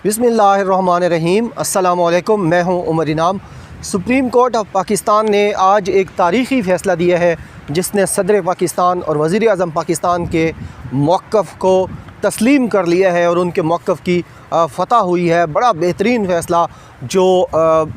बिस्मिल्लाहिर्रहमानिर्रहीम। अस्सलामुअलैकुम। मैं हूं उमर इनाम। सुप्रीम कोर्ट ऑफ पाकिस्तान ने आज एक तारीख़ी फ़ैसला दिया है जिसने सदर पाकिस्तान और वज़ीर आज़म पाकिस्तान के मौक़िफ़ को तस्लीम कर लिया है और उनके मौक़िफ़ की फ़तह हुई है। बड़ा बेहतरीन फ़ैसला जो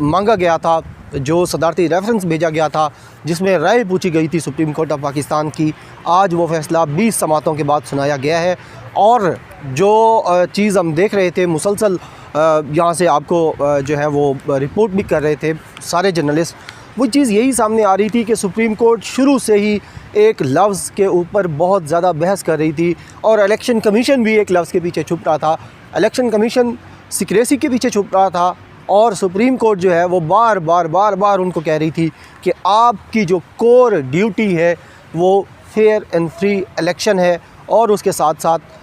मांगा गया था, जो सदारती रेफरेंस भेजा गया था, जिसमें राय पूछी गई थी सुप्रीम कोर्ट ऑफ पाकिस्तान की, आज वो फ़ैसला 20 समातों के बाद सुनाया गया है। और जो चीज़ हम देख रहे थे मुसलसल, यहाँ से आपको जो है वो रिपोर्ट भी कर रहे थे सारे जर्नलिस्ट, वो चीज़ यही सामने आ रही थी कि सुप्रीम कोर्ट शुरू से ही एक लफ्ज़ के ऊपर बहुत ज़्यादा बहस कर रही थी और इलेक्शन कमीशन भी एक लफ्ज़ के पीछे छुप रहा था। इलेक्शन कमीशन सीक्रेसी के पीछे छुप रहा था और सुप्रीम कोर्ट जो है वो बार बार उनको कह रही थी कि आपकी जो कोर ड्यूटी है वो फेयर एंड फ्री इलेक्शन है और उसके साथ साथ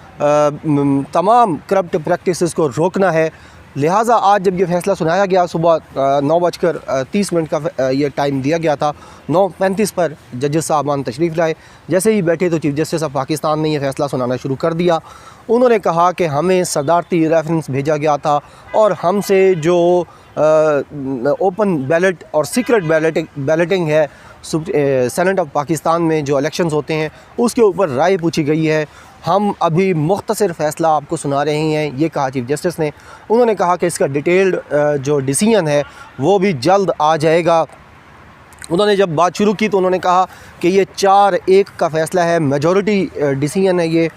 तमाम करप्ट प्रैक्टिसेस को रोकना है। लिहाजा आज जब ये फ़ैसला सुनाया गया, सुबह 9:30 का ये टाइम दिया गया था, 9:35 पर जजेस साहबान तशरीफ़ लाए। जैसे ही बैठे तो चीफ़ जस्टिस ऑफ पाकिस्तान ने यह फ़ैसला सुनाना शुरू कर दिया। उन्होंने कहा कि हमें सदारती रेफरेंस भेजा गया था और हमसे जो ओपन बैलेट और सीक्रेट बैलेटिंग है सेनेट ऑफ पाकिस्तान में जो इलेक्शंस होते हैं उसके ऊपर राय पूछी गई है। हम अभी मुख्तसर फ़ैसला आपको सुना रहे हैं, ये कहा चीफ़ जस्टिस ने। उन्होंने कहा कि इसका डिटेल्ड जो डिसीजन है वो भी जल्द आ जाएगा। उन्होंने जब बात शुरू की तो उन्होंने कहा कि ये 4-1 का फ़ैसला है, मेजॉरिटी डिसीजन है ये।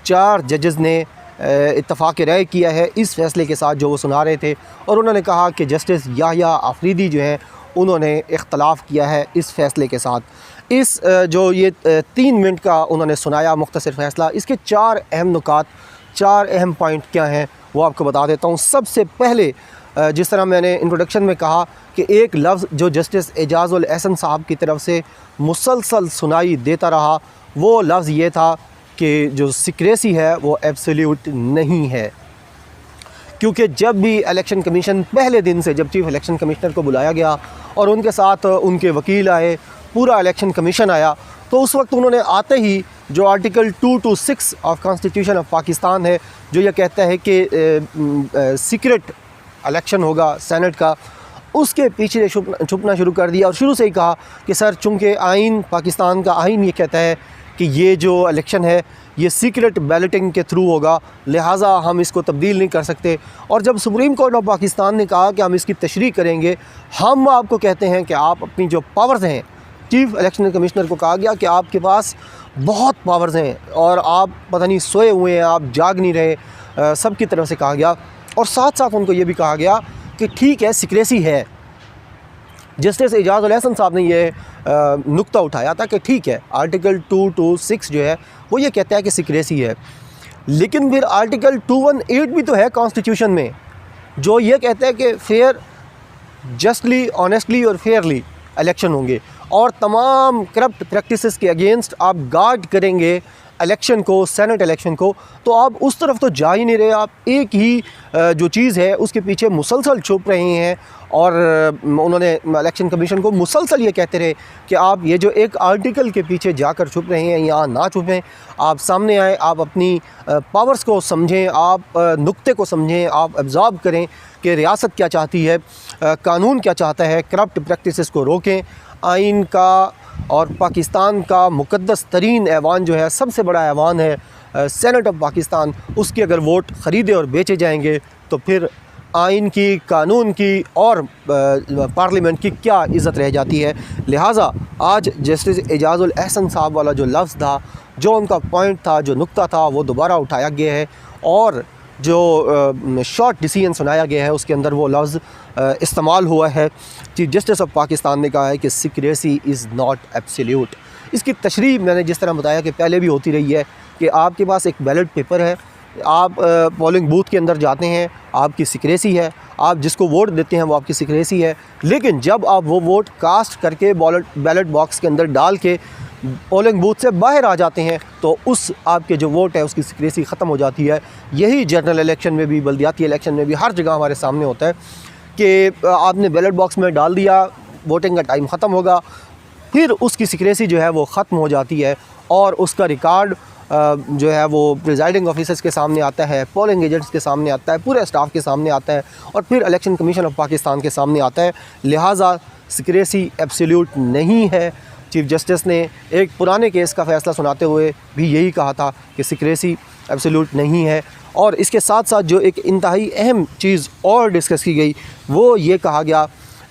4 जजेस ने इत्तफ़ाक़ राय किया है इस फ़ैसले के साथ जो वो सुना रहे थे। और उन्होंने कहा कि जस्टिस याह्या आफरीदी जो हैं उन्होंने इख्तलाफ किया है इस फ़ैसले के साथ। इस जो ये 3 मिनट का उन्होंने सुनाया मुख्तसर फ़ैसला, इसके 4 अहम नुकात, 4 अहम पॉइंट क्या हैं वो आपको बता देता हूँ। सबसे पहले जिस तरह मैंने इंट्रोडक्शन में कहा कि एक लफ्ज़ जो जस्टिस एजाज़ुल एहसन साहब की तरफ से मुसलसल सुनाई देता रहा, वो लफ्ज़ ये था कि जो सीक्रेसी है वो एब्सोल्यूट नहीं है। क्योंकि जब भी इलेक्शन कमीशन पहले दिन से, जब चीफ़ इलेक्शन कमिश्नर को बुलाया गया और उनके साथ उनके वकील आए, पूरा इलेक्शन कमीशन आया, तो उस वक्त उन्होंने आते ही जो article 226 of constitution of Pakistan है जो ये कहता है कि सीक्रेट इलेक्शन होगा सेनेट का, उसके पीछे छुपना शुरू कर दिया और शुरू से ही कहा कि सर चूँकि आइन, पाकिस्तान का आइन ये कहता है कि ये जो इलेक्शन है ये सीक्रेट बैलेटिंग के थ्रू होगा, लिहाजा हम इसको तब्दील नहीं कर सकते। और जब सुप्रीम कोर्ट ऑफ पाकिस्तान ने कहा कि हम इसकी तशरीह करेंगे, हम आपको कहते हैं कि आप अपनी जो पावर्स हैं, चीफ़ इलेक्शन कमिश्नर को कहा गया कि आपके पास बहुत पावर्स हैं और आप पता नहीं सोए हुए हैं, आप जाग नहीं रहे, सब की तरफ से कहा गया। और साथ साथ उनको ये भी कहा गया कि ठीक है सीक्रेसी है। जस्टिस एजाज़ुल एहसन साहब ने ये नुक्ता उठाया था कि ठीक है आर्टिकल 226 जो है वो ये कहता है कि सीक्रेसी है, लेकिन फिर आर्टिकल 218 भी तो है कॉन्स्टिट्यूशन में जो ये कहता है कि फेयर, जस्टली, ऑनेस्टली और फेयरली इलेक्शन होंगे और तमाम करप्ट प्रैक्टिसेस के अगेंस्ट आप गार्ड करेंगे इलेक्शन को, सेनेट इलेक्शन को। तो आप उस तरफ तो जा ही नहीं रहे, आप एक ही जो चीज़ है उसके पीछे मुसलसल छुप रहे हैं। और उन्होंने इलेक्शन कमीशन को मुसलसल ये कहते रहे कि आप ये जो एक आर्टिकल के पीछे जाकर छुप रहे हैं यहाँ ना छुपें, आप सामने आएँ, आप अपनी पावर्स को समझें, आप नुक्ते को समझें, आप एब्जॉर्ब करें कि रियासत क्या चाहती है, कानून क्या चाहता है, करप्ट प्रैक्टिसेस को रोकें। आइन का और पाकिस्तान का मुक़द्दस तरीन ऐवान जो है, सबसे बड़ा ऐवान है सेनेट ऑफ पाकिस्तान, उसके अगर वोट ख़रीदे और बेचे जाएंगे तो फिर आइन की, कानून की और पार्लियामेंट की क्या इज़्ज़त रह जाती है। लिहाजा आज जस्टिस एजाज़ुल एहसन साहब वाला जो लफ्ज़ था, जो उनका पॉइंट था, जो नुक्ता था, वो दोबारा उठाया गया है और जो शॉर्ट डिसीजन सुनाया गया है उसके अंदर वो लफ्ज़ इस्तेमाल हुआ है। चीफ जस्टिस ऑफ पाकिस्तान ने कहा है कि सीक्रेसी इज़ नॉट एब्सोल्यूट। इसकी तशरीह मैंने जिस तरह बताया कि पहले भी होती रही है कि आपके पास एक बैलेट पेपर है, आप पोलिंग बूथ के अंदर जाते हैं, आपकी सीक्रेसी है, आप जिसको वोट देते हैं वो आपकी सीक्रेसी है, लेकिन जब आप वो वोट कास्ट करके बैलेट बॉक्स के अंदर डाल के पोलिंग बूथ से बाहर आ जाते हैं तो उस आपके जो वोट है उसकी सीक्रेसी ख़त्म हो जाती है। यही जनरल इलेक्शन में भी, बल्दियाती इलेक्शन में भी, हर जगह हमारे सामने होता है कि आपने बैलेट बॉक्स में डाल दिया, वोटिंग का टाइम ख़त्म होगा, फिर उसकी सीक्रेसी जो है वो ख़त्म हो जाती है और उसका रिकॉर्ड जो है वो प्रिजाइडिंग ऑफिसर्स के सामने आता है, पोलिंग एजेंट्स के सामने आता है, पूरे स्टाफ के सामने आता है और फिर इलेक्शन कमीशन ऑफ पाकिस्तान के सामने आता है। लिहाजा सिक्रेसी एब्सोल्यूट नहीं है। चीफ जस्टिस ने एक पुराने केस का फ़ैसला सुनाते हुए भी यही कहा था कि सिक्रेसी एब्सोल्यूट नहीं है। और इसके साथ साथ जो एक इंतहाई अहम चीज़ और डिस्कस की गई वो ये कहा गया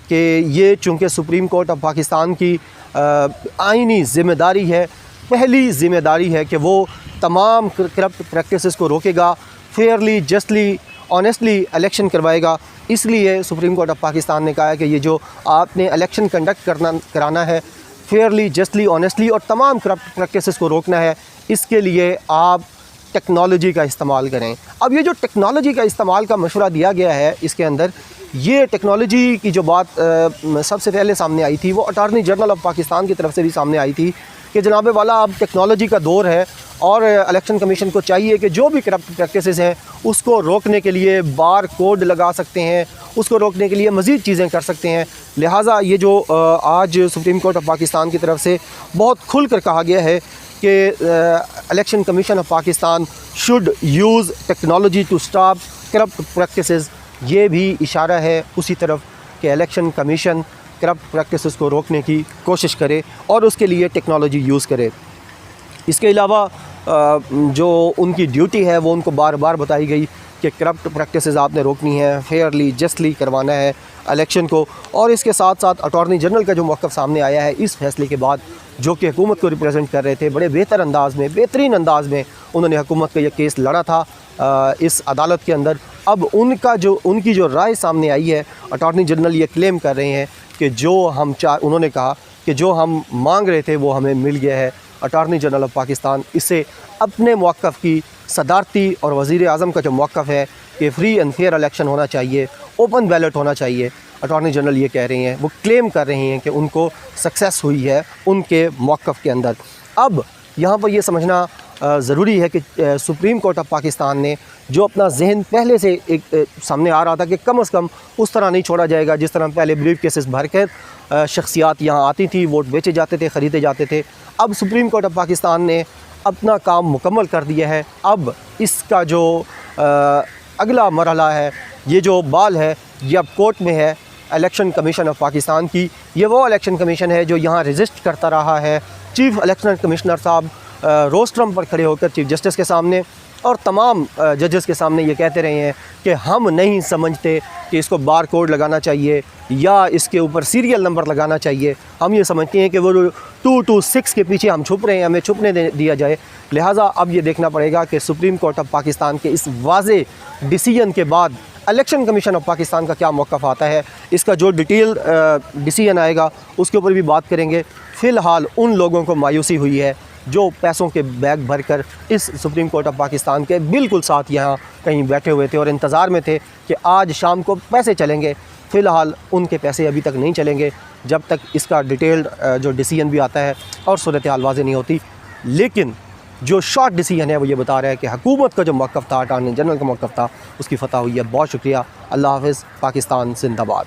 कि ये चूँकि सुप्रीम कोर्ट ऑफ पाकिस्तान की आइनी ज़िम्मेदारी है, पहली ज़िम्मेदारी है कि वो तमाम करप्ट प्रैक्टिसेस को रोकेगा, फेयरली, जस्टली, ऑनेस्टली इलेक्शन करवाएगा। इसलिए सुप्रीम कोर्ट ऑफ पाकिस्तान ने कहा है कि ये जो आपने इलेक्शन कंडक्ट कराना है फेयरली, जस्टली, ऑनेस्टली और तमाम करप्ट प्रैक्टिसेस को रोकना है, इसके लिए आप टेक्नोलॉजी का इस्तेमाल करें। अब ये जो टेक्नोलॉजी का इस्तेमाल का मशवरा दिया गया है इसके अंदर, ये टेक्नोलॉजी की जो बात सबसे पहले सामने आई थी वो अटॉर्नी जनरल ऑफ पाकिस्तान की तरफ से भी सामने आई थी कि जनाब वाला अब टेक्नोलॉजी का दौर है और इलेक्शन कमीशन को चाहिए कि जो भी करप्ट प्रैक्टिसेस हैं उसको रोकने के लिए बार कोड लगा सकते हैं, उसको रोकने के लिए मज़ीद चीज़ें कर सकते हैं। लिहाजा ये जो आज सुप्रीम कोर्ट ऑफ पाकिस्तान की तरफ से बहुत खुल कर कहा गया है कि election commission of Pakistan should use technology to stop corrupt practices, ये भी इशारा है उसी तरफ कि इलेक्शन कमीशन करप्ट प्रैक्टिसेस को रोकने की कोशिश करे और उसके लिए टेक्नोलॉजी यूज़ करे। इसके अलावा जो उनकी ड्यूटी है वो उनको बार बार बताई गई कि करप्ट प्रैक्टिसेस आपने रोकनी है, फेयरली, जस्टली करवाना है इलेक्शन को। और इसके साथ साथ अटॉर्नी जनरल का जो मौक़िफ़ सामने आया है इस फैसले के बाद, जो कि हुकूमत को रिप्रेजेंट कर रहे थे, बड़े बेहतर अंदाज़ में, बेहतरीन अंदाज़ में उन्होंने हुकूमत का यह केस लड़ा था इस अदालत के अंदर। अब उनकी जो राय सामने आई है, अटॉर्नी जनरल ये क्लेम कर रहे हैं कि उन्होंने कहा कि जो हम मांग रहे थे वो हमें मिल गया है। अटॉर्नी जनरल ऑफ पाकिस्तान इसे अपने मौक़िफ़ की सदारती और वज़ीर आज़म का जो मौक़िफ़ है कि फ्री एंड फेयर इलेक्शन होना चाहिए, ओपन बैलेट होना चाहिए, अटॉर्नी जनरल ये कह रहे हैं, वो क्लेम कर रहे हैं कि उनको सक्सेस हुई है उनके मौक़िफ़ के अंदर। अब यहाँ पर ये समझना ज़रूरी है कि सुप्रीम कोर्ट ऑफ पाकिस्तान ने जो अपना जहन पहले से एक सामने आ रहा था कि कम से कम उस तरह नहीं छोड़ा जाएगा जिस तरह पहले ब्रीफ केसेस भर कर शख्सियात यहाँ आती थी, वोट बेचे जाते थे, ख़रीदे जाते थे। अब सुप्रीम कोर्ट ऑफ पाकिस्तान ने अपना काम मुकम्मल कर दिया है। अब इसका जो अगला मरहला है, ये जो बाल है ये अब कोर्ट में है इलेक्शन कमीशन ऑफ पाकिस्तान की। ये वो इलेक्शन कमीशन है जो यहाँ रजिस्ट करता रहा है। चीफ़ इलेक्शन कमिश्नर साहब रोस्ट्रम पर खड़े होकर चीफ जस्टिस के सामने और तमाम जजेस के सामने ये कहते रहे हैं कि हम नहीं समझते कि इसको बार कोड लगाना चाहिए या इसके ऊपर सीरियल नंबर लगाना चाहिए। हम ये समझते हैं कि वो 226 के पीछे हम छुप रहे हैं, हमें छुपने दिया जाए। लिहाजा अब ये देखना पड़ेगा कि सुप्रीम कोर्ट ऑफ पाकिस्तान के इस वाज़े डिसीजन के बाद इलेक्शन कमीशन ऑफ पाकिस्तान का क्या मौक़िफ़ आता है। इसका जो डिटेल डिसीजन आएगा उसके ऊपर भी बात करेंगे। फ़िलहाल उन लोगों को मायूसी हुई है जो पैसों के बैग भरकर इस सुप्रीम कोर्ट ऑफ पाकिस्तान के बिल्कुल साथ यहाँ कहीं बैठे हुए थे और इंतज़ार में थे कि आज शाम को पैसे चलेंगे। फ़िलहाल उनके पैसे अभी तक नहीं चलेंगे जब तक इसका डिटेल्ड जो डिसीजन भी आता है और सूरत हाल वाज़ेह नहीं होती। लेकिन जो शॉर्ट डिसीजन है वो ये बता रहा है कि हुकूमत का जो मौक़िफ़ था, अटॉर्नी जनरल का मौक़िफ़ था, उसकी फ़तह हुई है। बहुत शुक्रिया। अल्लाह हाफ़िज़। पाकिस्तान जिंदाबाद।